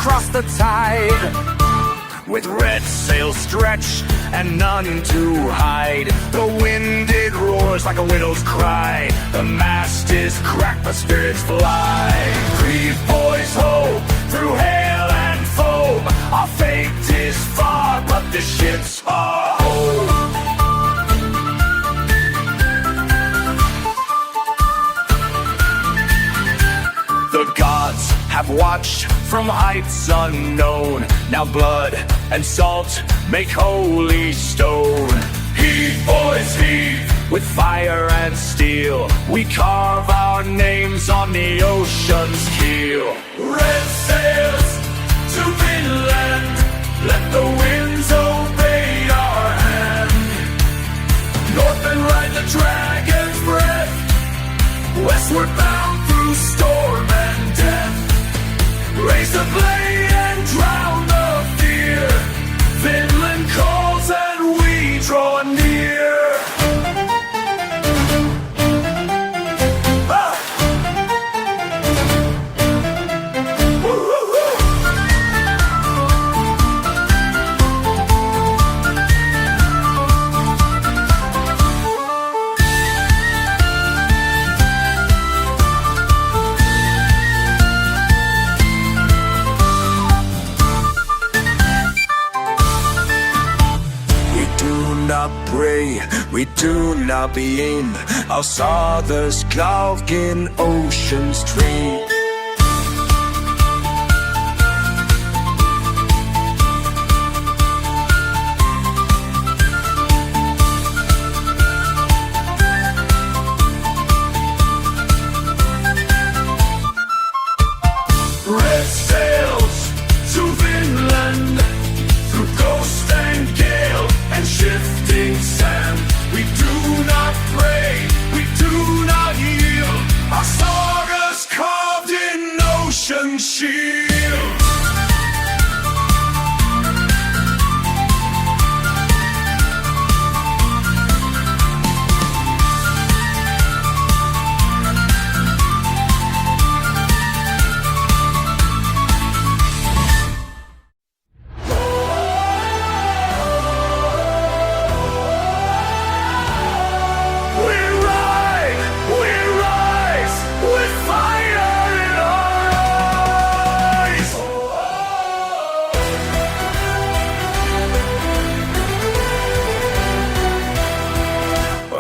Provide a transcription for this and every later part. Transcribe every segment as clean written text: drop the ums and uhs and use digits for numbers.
across the tide. With red sails stretched and none to hide, the wind it roars like a widow's cry. The mast is cracked but spirits fly. Grieve boys ho, through hail and foam. Our fate is far but the ships are home. The gods have watched from heights unknown. Now blood and salt make holy stone. Heave, boys, heave, with fire and steel. We carve our names on the ocean's keel. Red sails to Vinland, let the winds obey our hand. North and ride the dragon's breath, westward bound through storm and death. Raise the blade and drown the fear. Vinland calls and we draw near. Ah! We do not begin our Sarthers Cloud in ocean's tree. Red sails to Vinland, through ghost and gale and shifting sand. We do not pray, we do not yield. Our sagas carved in ocean shield.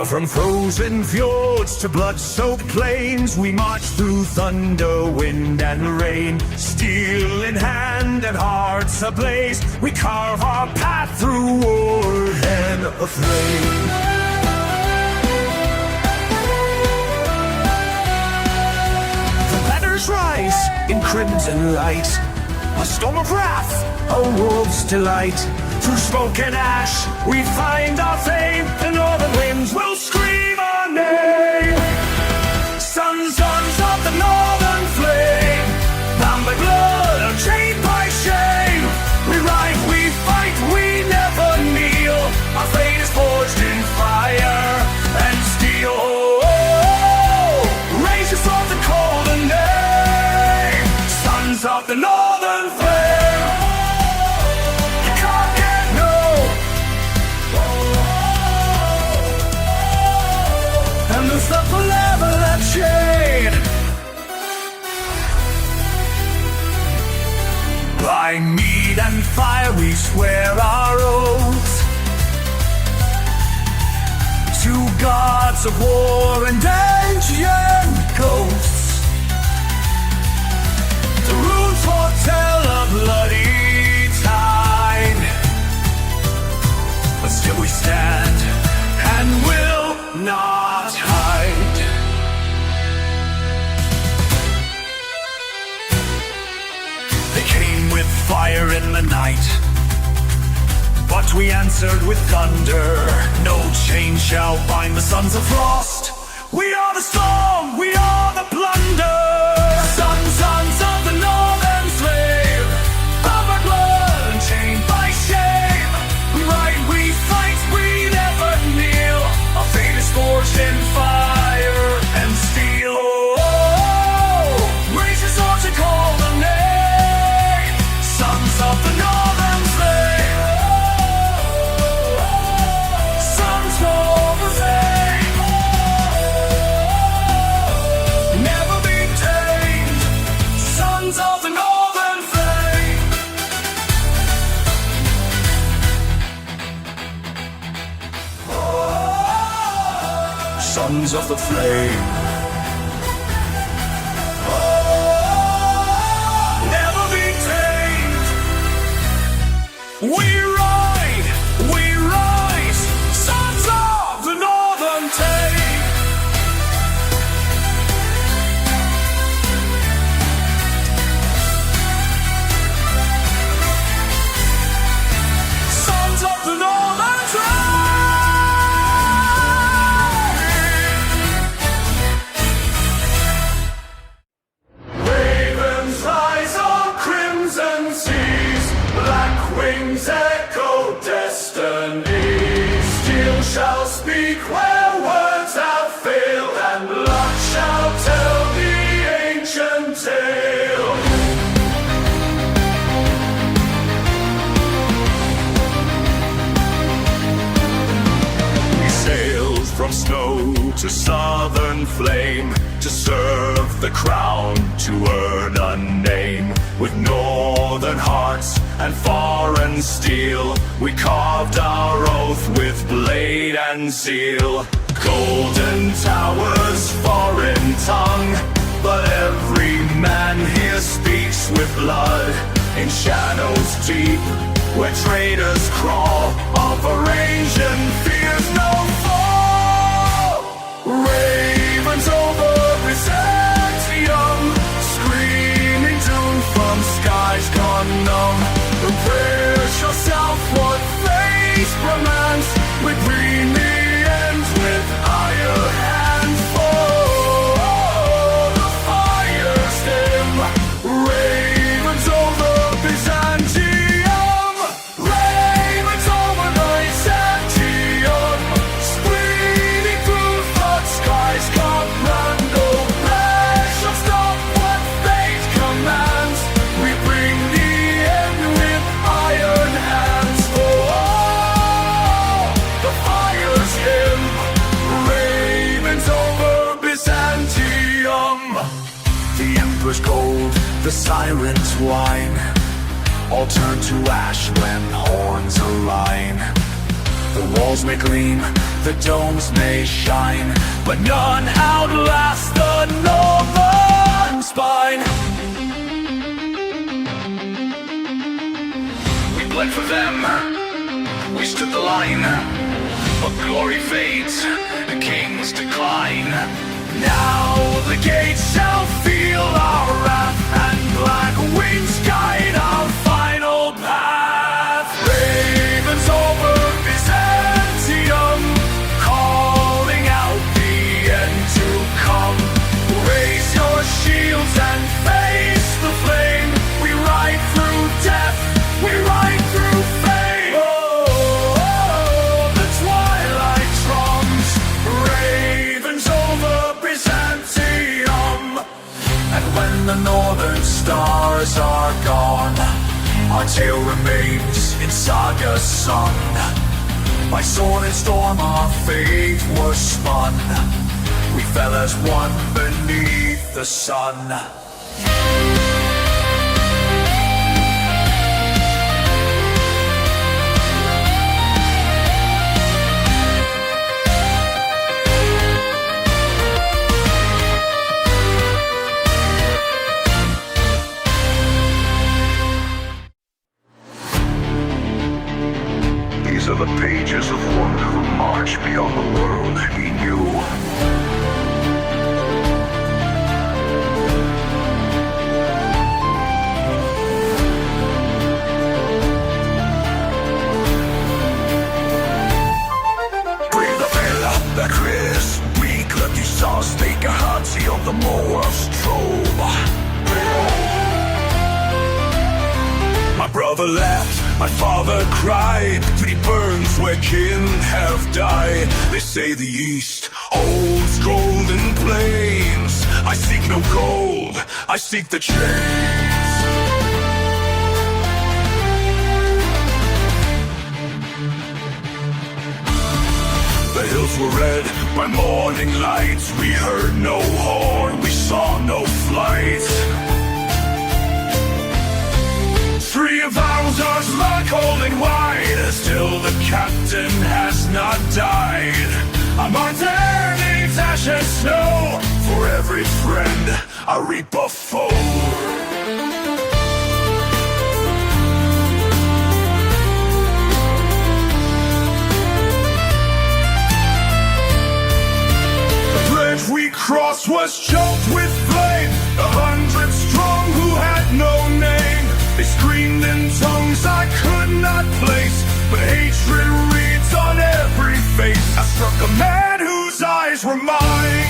From frozen fjords to blood-soaked plains, we march through thunder, wind, and rain. Steel in hand and hearts ablaze, we carve our path through war and flame. The banners rise in crimson light, a storm of wrath, a wolf's delight. Through smoke and ash, we find our fame. The northern winds will scream our name. Sons of the northern flame, bound by blood or chained by shame. We ride, we fight, we never kneel. Our fate is forged in fire and steel. Raise your swords and call the name. Sons of the northern flame. The forever that chain. By mead and fire we swear our oaths to gods of war and ancient ghosts. The runes foretell a bloody tide, but still we stand and will not hide. They came with fire in the night, but we answered with thunder. No chain shall bind the sons of frost. We are the storm, we are the plunder. Sons of the northern slave, bound by blood and chained by shame. We ride, we fight, we never kneel. Our fate is forged in fire and steel. Raise your sword to call the name. sons of the flame. Never be tamed. We rise, sons of the northern tame. Sons of the northern tame. Ravens rise on crimson seas, black wings echo destiny. Steel shall speak where words have failed, and luck shall tell the ancient tale. We sailed from snow to southern flame, to serve the crown, to earn a name. With northern hearts and foreign steel, we carved our oath with blade and zeal. Golden towers, foreign tongue, but every man here speaks with blood. In shadows deep, where traitors crawl, operation fears no fall. Ravens over Byzantium, screaming doom from skies gone numb. Prepare yourself what face romance, we bring the end with iron hands. For the fire's dim. Ravens over Byzantium, ravens over Byzantium, speeding through thought skies gone random. Flash shall stop what fate commands, we bring the end with iron hands. Oh, the fire's dim. Ravens over Byzantium. The emperor's gold, the siren's wine, all turn to ash when horns align. The walls may gleam, the domes may shine, but none outlast the northern spine. We bled for them, we stood the line, but glory fades, the kings decline. Now the gates shall feel our wrath, and black wings guide our final path. Ravens over Byzantium, calling out the end to come. Raise your shields and face the flame. We ride through death, we ride through fame. Oh, the twilight drums, ravens over Byzantium. And when the northern stars are gone, our tale remains in saga sung. By sword and storm our fate was spun, we fell as one beneath the sun. These are the pages of one who marched beyond the world he knew. Breathe the veil, the crisp, weak, let you saw, speak a heart, seal the more of strobe. My brother left, my father cried, he burns where kin have died. They say the east holds golden plains. I seek no gold, I seek the chains. The hills were red by morning light. We heard no horn, we saw no flight. Three of arrows are like holding wide. Still the captain has not died. I'm on eternity. every friend, I reap a foe. We crossed was choked with flame, 100 strong who had no name. They screamed in tongues I could not place, but hatred reads on every face. I struck a man whose eyes were mine,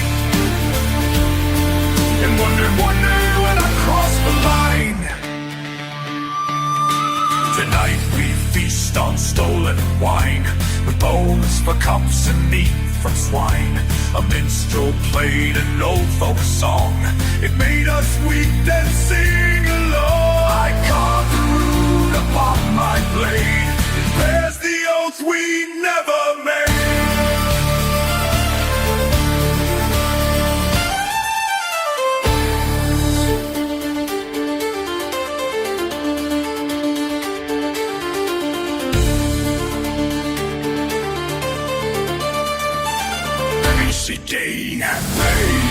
and wondered when I crossed the line. Tonight we feast on stolen wine, with bones for cups and meat from swine. A minstrel played an old folk song. It made us weep and sing along. I carved the rune upon my blade. It bears the oath we never Gain and pain.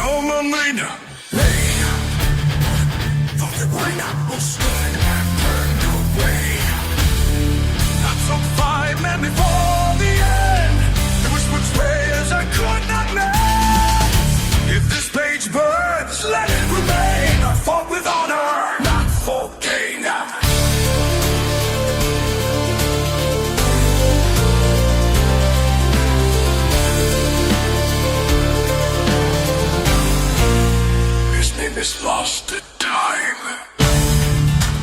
Oh, Melina, they thought that my apple stood and burned away. So 5 men before the end, there was which prayers I could not make. If this page burns, let it remain. I fought with honor, not for gain. His name is lost to time,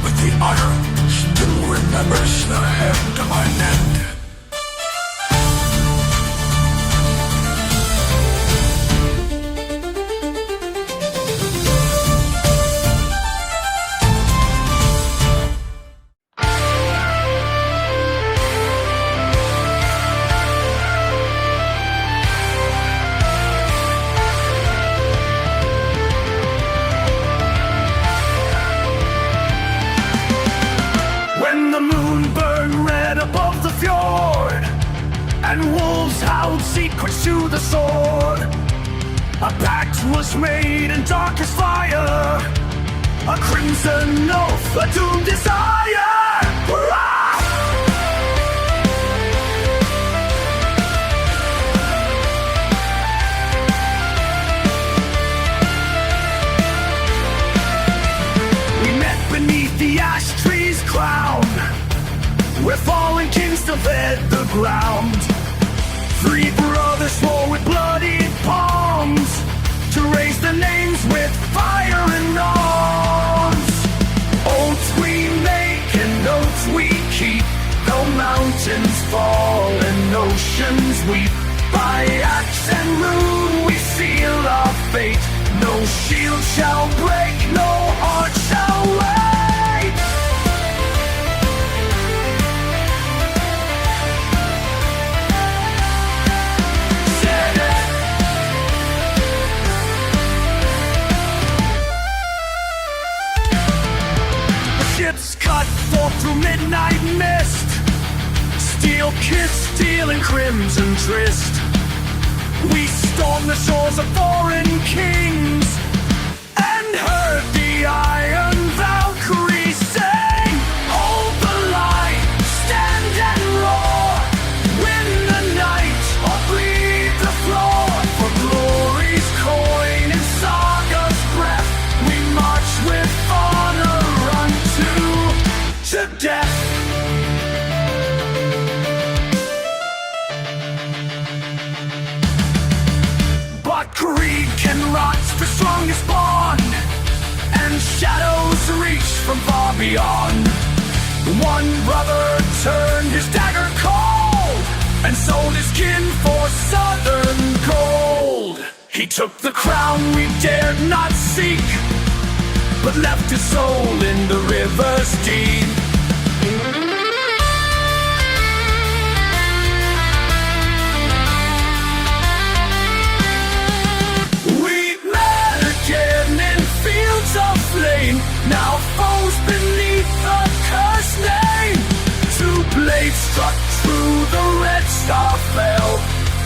but the iron still remembers the hand of my net. And wolves howled secrets to the sword. A pact was made in darkest fire, a crimson oath, a doomed desire. Hurrah! We met beneath the ash tree's crown, where fallen kings still fed the ground. 3 brothers swore with bloody palms to raise their names with fire and arms. Oaths we make and oaths we keep, though mountains fall and oceans weep. By axe and rune we seal our fate. No shield shall break, no heart shall wait. Cut forth through midnight mist, steel kiss, steel and crimson tryst. We stormed the shores of foreign kings and heard the iron Valkyrie sing. Hold the line, stand and roar, win the night or bleed the floor. For glory's coin and saga's breath, we march with honor to death. But greed can rot the strongest bond, and shadows reach from far beyond. One brother turned his dagger cold and sold his kin for southern gold. He took the crown we dared not seek, but left his soul in the river's deep. star fell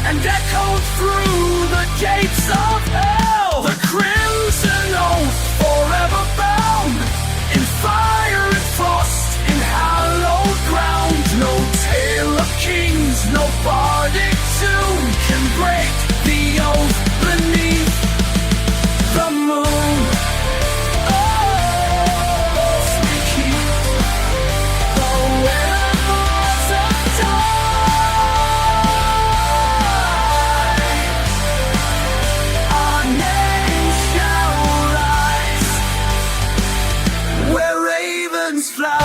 and echoed through the gates of hell. The crimson oath forever bound in fire and frost, in hallowed ground. No tale of kings, no bardic tune can break the oath beneath the moon. Oh, we keep the winners of time. Our name shall rise where ravens fly.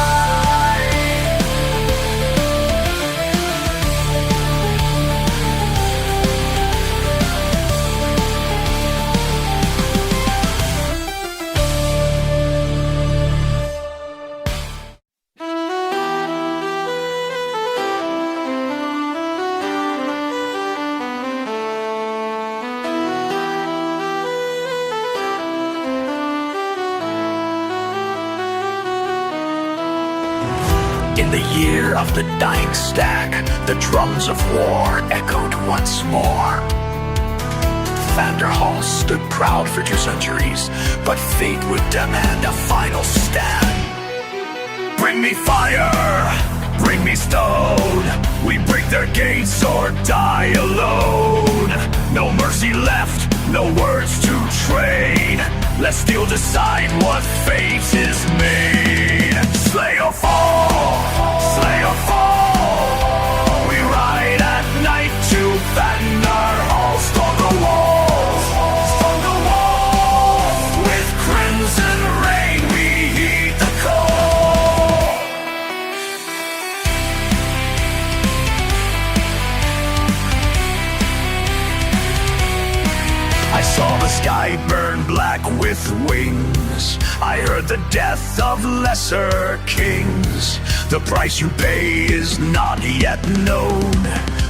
In the year of the dying stag, the drums of war echoed once more. Thandar Hall stood proud for 2 centuries, but fate would demand a final stand. Bring me fire, bring me stone. We break their gates or die alone. No mercy left, no words to trade. Let steel decide what fate is made. Slay or fall, slay or fall. We ride at night to Thandar Hall. Storm the walls, storm the walls. With crimson rain we heed the call. I saw the sky burn black with wings. I heard the death of lesser kings. The price you pay is not yet known.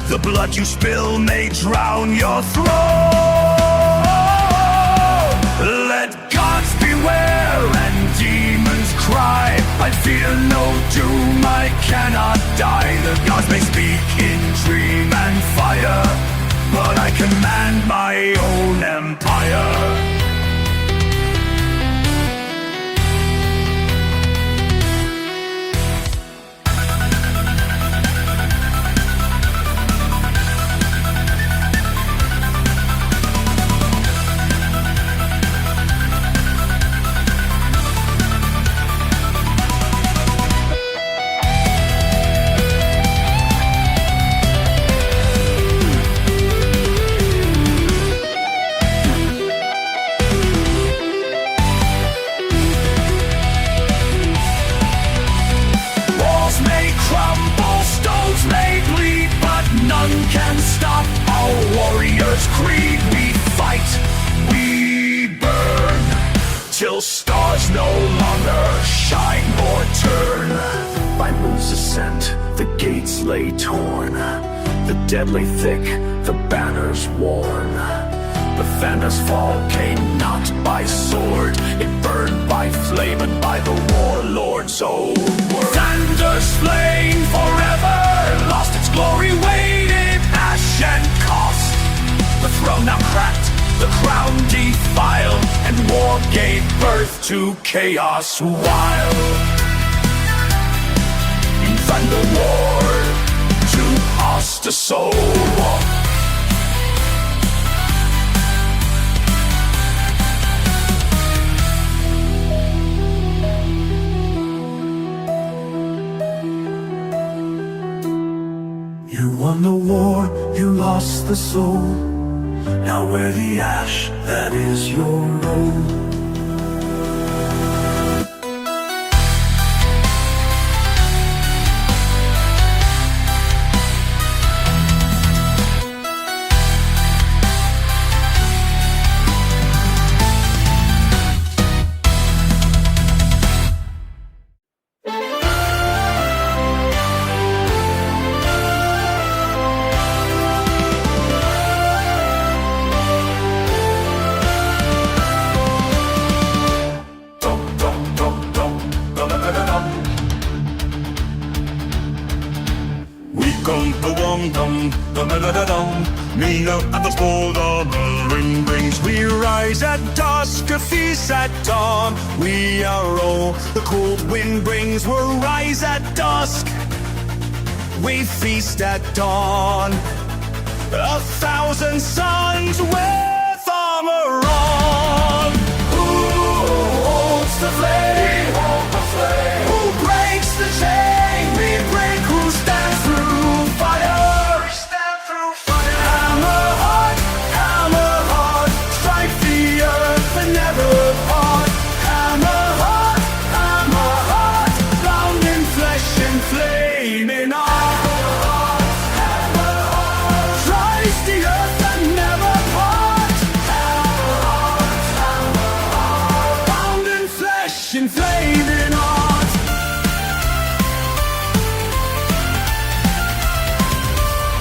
The blood you spill may drown your throne. Let gods beware and demons cry. I fear no doom, I cannot die. The gods may speak in dream and fire, but I command my own empire. None can stop our warriors' creed. We fight, we burn, till stars no longer shine or turn. By moon's ascent, the gates lay torn, the dead lay thick, the banners worn. But Thandar's fall came not by sword, it burned by flame and by the warlord's own word. Thandar's flame forever lost its glory, weighted ash and cost. The throne now cracked, the crown defiled, and war gave birth to chaos wild. In Thandar war, to cost a soul. You won the war, you lost the soul. Now wear the ash that is your robe. up at the fall the wind brings. We rise at dusk, a feast at dawn. We are all the cold wind brings. We'll rise at dusk, we feast at dawn. 1,000 suns with armor on. Who holds the flame? Who breaks the chain? We break. Who stands through fire? We stand through fire. Hammerheart, Hammerheart, strike the earth and never part. Hammerheart, Hammerheart, bound in flesh and flame in art.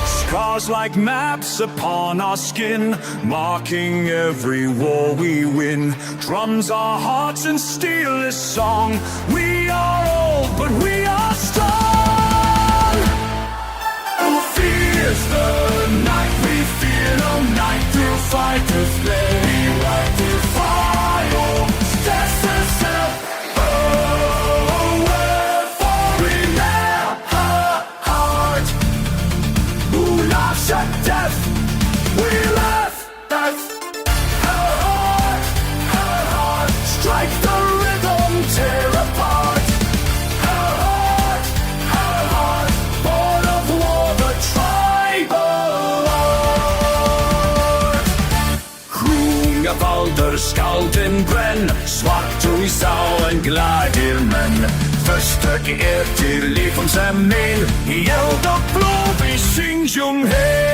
Scars like maps upon our skin, marking every war we win. Drums our hearts and steel is song. We are old, but we are strong. Who fears the night? We fear no night. Through fight to slay, we ride through fire. Death itself. At death, we laugh, that's her heart, her heart. Strike the rhythm, tear apart. Her heart, born of war, the tribal art. Krunga valder, skalden brenn, svart och isauen glädjer män. Försök till liv från semmin, i eld och blod vi syng hej.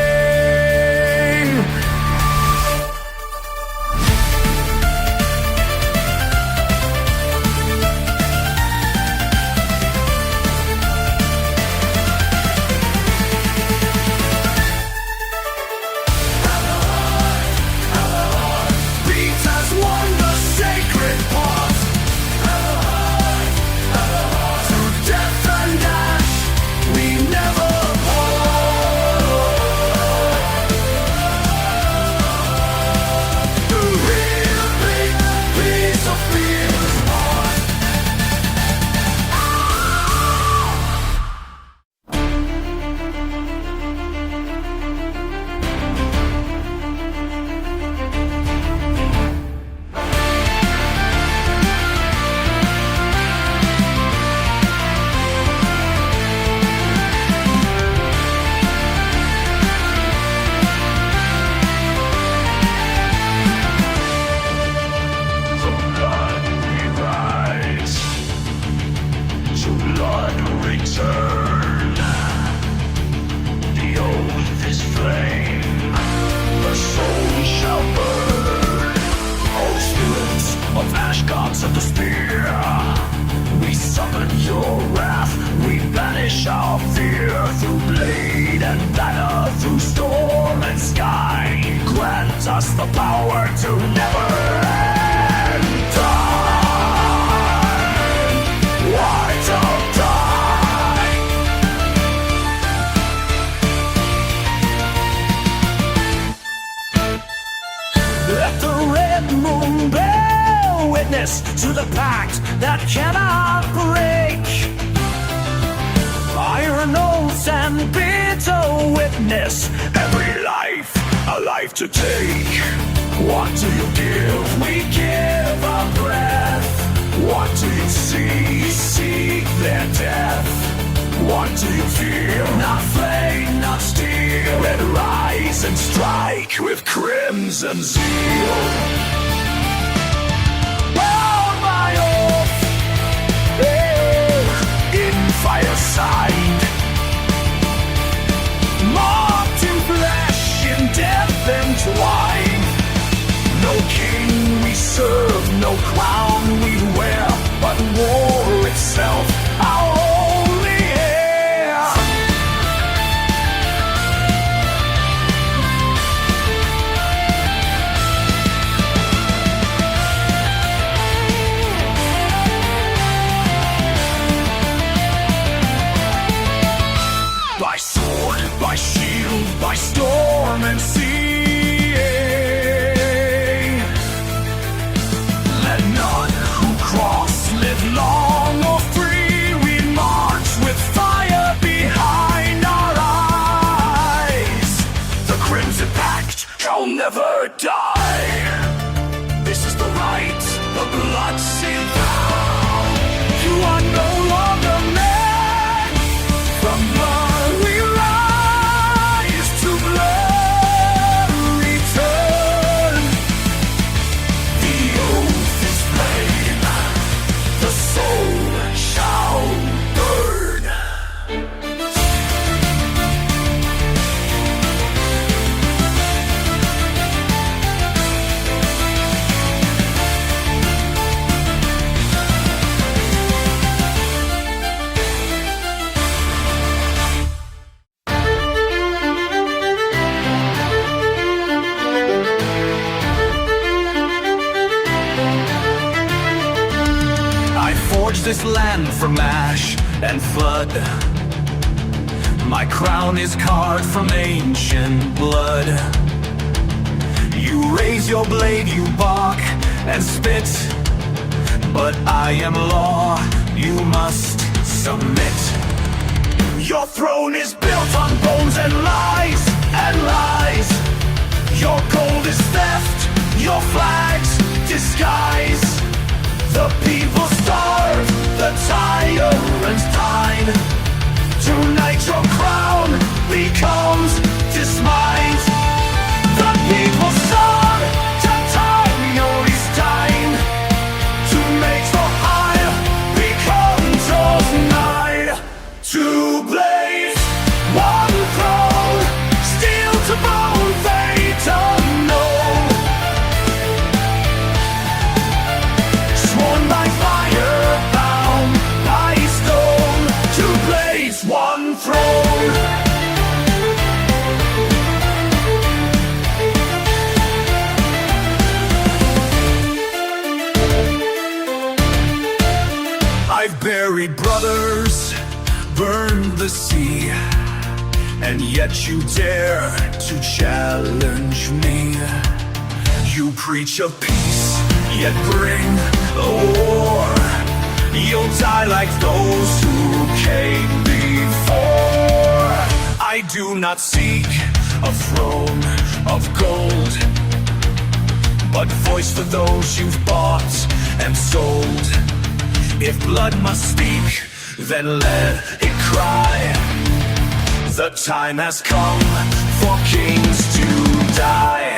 Beats has won the sacred part. Of the spear, we summon your wrath. We banish our fear through blade and banner, through storm and sky. Grant us the power to never end time. White of time. Let the red moon bear witness to the pact that cannot break. Iron oaths and bitter witness, every life, a life to take. What do you give? We give our breath. What do you see? Seek their death. What do you feel? Not flame, not steel. Red rise and strike with crimson zeal. Fireside, marked in flesh, in death entwined. No king we serve, no crown we wear, but war itself, our only heir. By sword, by shield, by storm and sea, never die. This is the right, the blood-stained vow. You are no longer man. From blood we rise, to blood return. The oath is plain, the soul shall burn. This land from ash and flood. My crown is carved from ancient blood. You raise your blade, you bark and spit, but I am law, you must submit. Your throne is built on bones and lies, and lies. Your gold is theft, your flags disguise. The people starve, the tyrant's dine. Tonight your crown becomes dismined. The people's son, to time is time. To make the high become yours nine. Two blades, one throne, steel to bone, fate unknown. Sworn by fire, bound by stone. Two blades, one throne. I've buried brothers, burned the sea, and yet you dare to challenge me. You preach of peace, yet bring a war. You'll die like those who came before. I do not seek a throne of gold, but voice for those you've bought and sold. If blood must speak, then let it cry. The time has come for kings to die.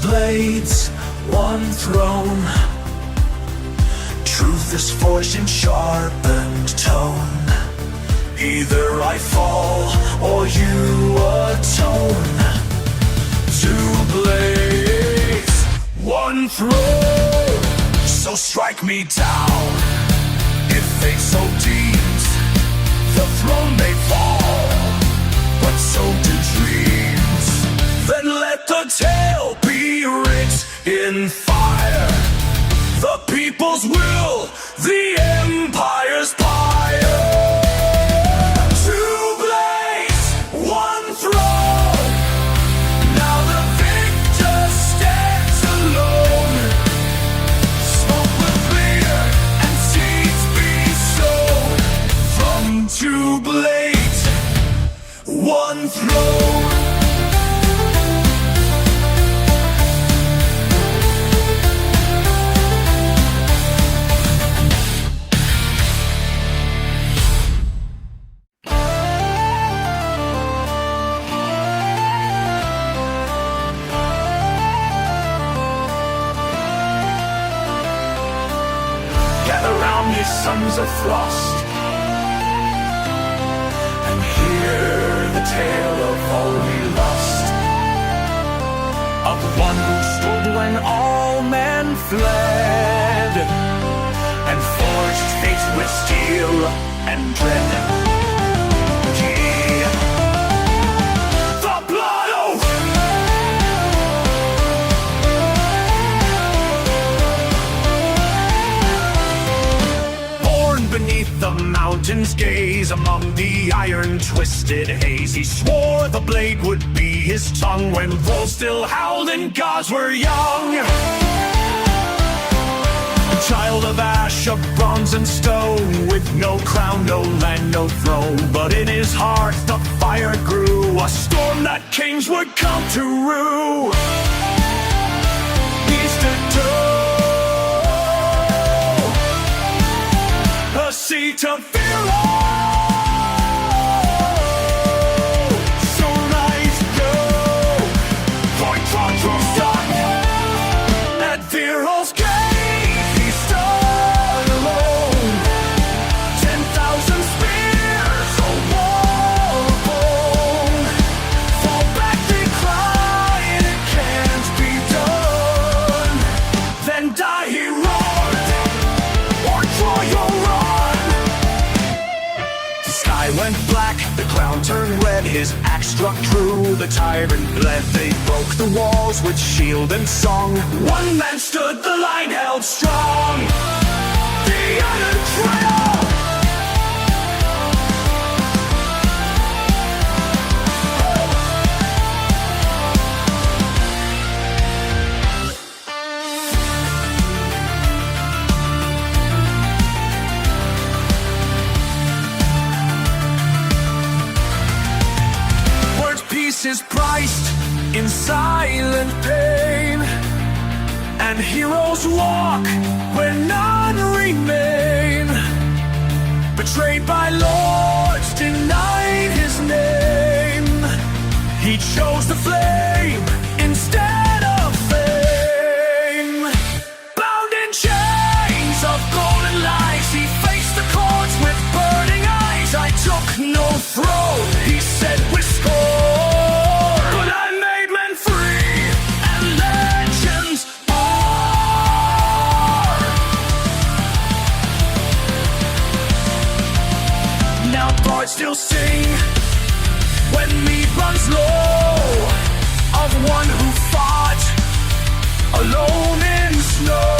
Blades, one throne. Truth is forged in sharpened tone. Either I fall or you atone. Two blades, one throne. So strike me down. If fate so deems, the throne may fall, but so do dreams. Then let the tale be writ in fire. The people's will, the empire's pyre. Two blades, one throne. Now the victor stands alone. Smoke will clear and seeds be sown. From two blades, one throne. Sons of frost, and hear the tale of all we lost, of one who stood when all men fled, and forged fate with steel and dread. He, the blood oath, beneath the mountain legends gaze among the iron-twisted haze. He swore the blade would be his tongue when wolves still howled and gods were young. A child of ash, of bronze and stone, with no crown, no land, no throne. But in his heart the fire grew, a storm that kings would come to rue. He stood tall, a seat of fear. So rise, go, point control, stop at Viral's gate. Went black, the crown turned red, his axe struck true, the tyrant bled. They broke the walls with shield and song. One man stood, the line held strong. The Iron Trail. Is priced in silent pain, and heroes walk where none remain. Betrayed by lords, denied his name, he chose the flame instead of fame. Bound in chains of golden lies, he faced the courts with burning eyes. I took no throne, he said with scorn. Still sing when mead runs low, of one who fought alone in snow.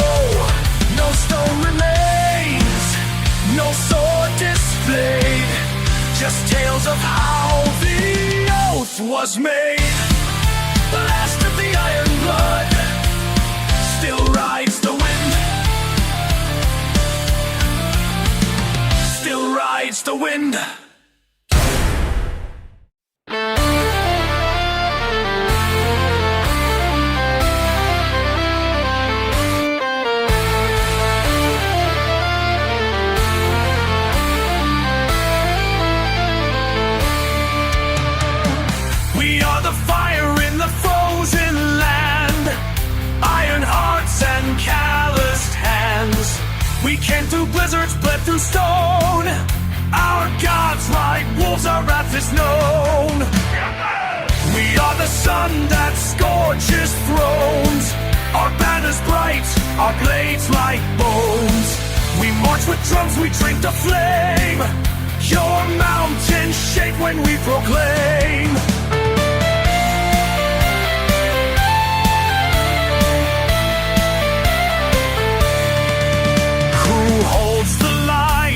No stone remains, no sword displayed, just tales of how the oath was made. The last of the Ironblood still rides the wind, still rides the wind. We came through blizzards, bled through stone. Our gods ride wolves, our wrath is known. We are the sun that scorches thrones. Our banners bright, our blades like bones. We march with drums, we drink the flame. Your mountains shake when we proclaim.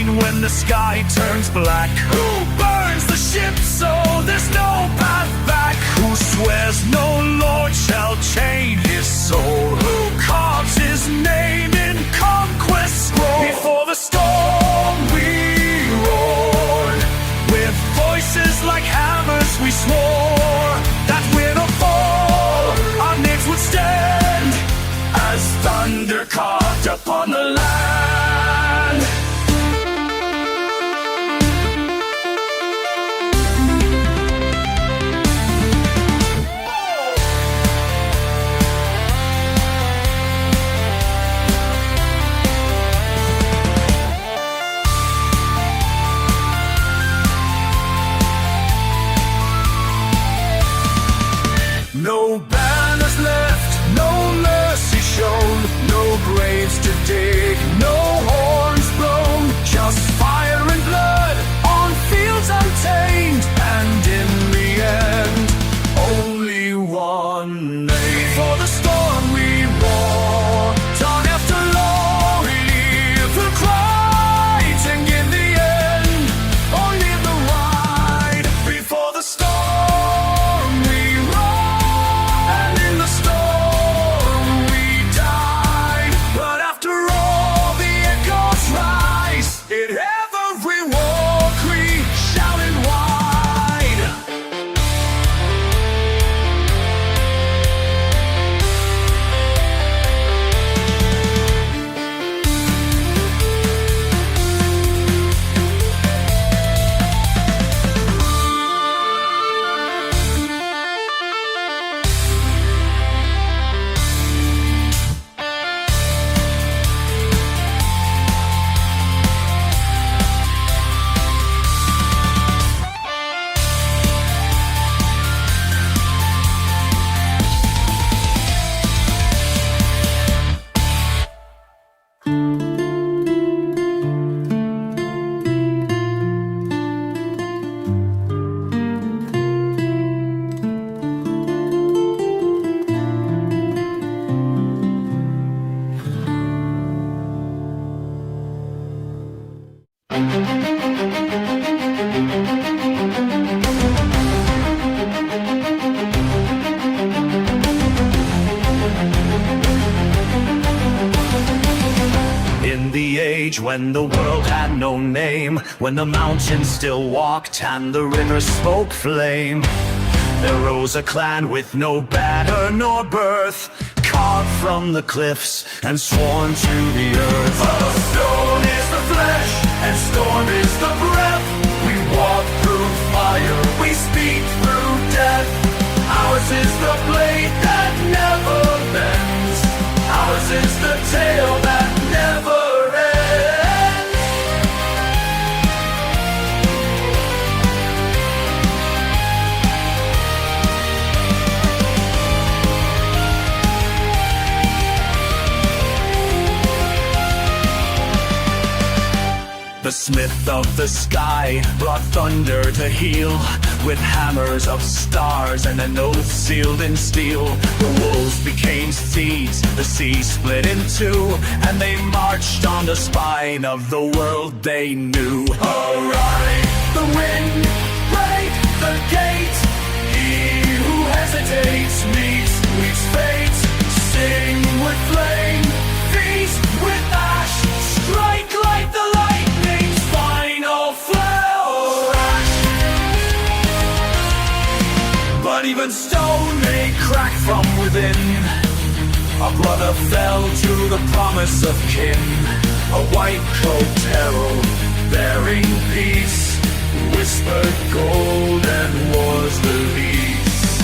When the sky turns black, who burns the ship so there's no path back? Who swears no lord shall chain his soul? Who carves his name in conquest scroll? Before the storm we roared, with voices like hammers we swore that win or fall, our names would stand as thunder carved upon the land. No banners left, no mercy shown, no graves to dig, no horns blown, just fire and blood on fields untamed, and in the end, only one name. For the storm we wore, dawn after long, we live for fight, and in the end, age when the world had no name, when the mountains still walked and the river spoke flame. There rose a clan with no banner nor birth, carved from the cliffs and sworn to the earth. A stone is the flesh and storm is the breath. We walk through fire, we speak through death. Ours is the blade that never bends. Ours is the tale that never ends. The smith of the sky brought thunder to heal, with hammers of stars and an oath sealed in steel. The wolves became seas, the sea split in two, and they marched on the spine of the world they knew. Arise, the wind, break the gate. He who hesitates meets fate. Sing with flame, feast with ash, strike like the lightning's final flash. But even stone may crack from within. A brother fell to the promise of kin. A white coat herald bearing peace whispered golden wars release.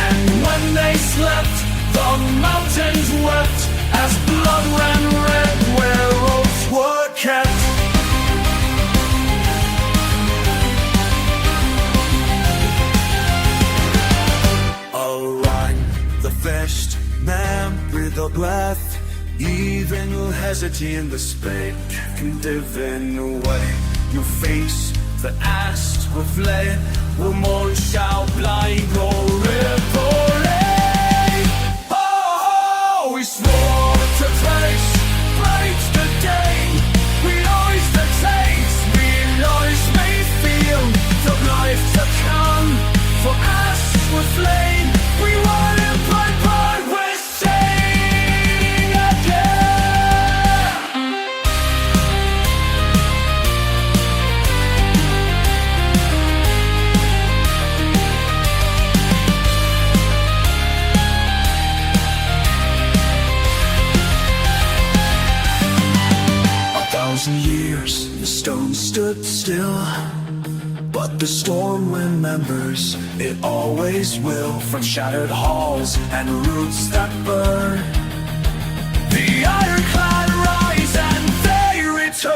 And when they slept, the mountains wept as blood ran red where oaths were kept. Align the first man with a breath. Even will hesitate in the spade can divine away. Your face the asked will fled, will mourn shall blind or ripple. We swore to face, break the day. We always the taste, we always may feel the life to come. For us with flame, we want it but we're singing again. Years, the stone stood still, but the storm remembers, it always will. From shattered halls and roots that burn, the ironclad rise and they return.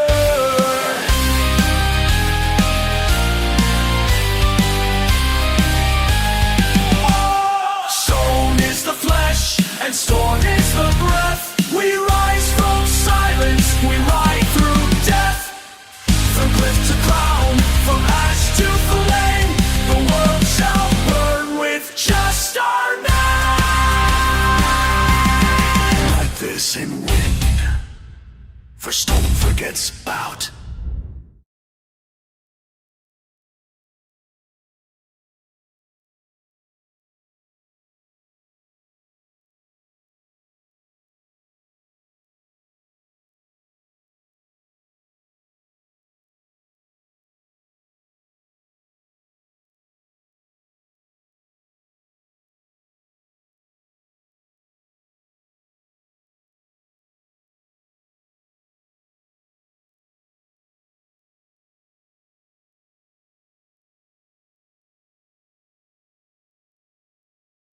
Stone is the flesh and storm is the breath. We rise from silence, we ride through death. From cliff to crown, from ash to flame, the world shall burn with just our name. Like this in wind, for stone forgets about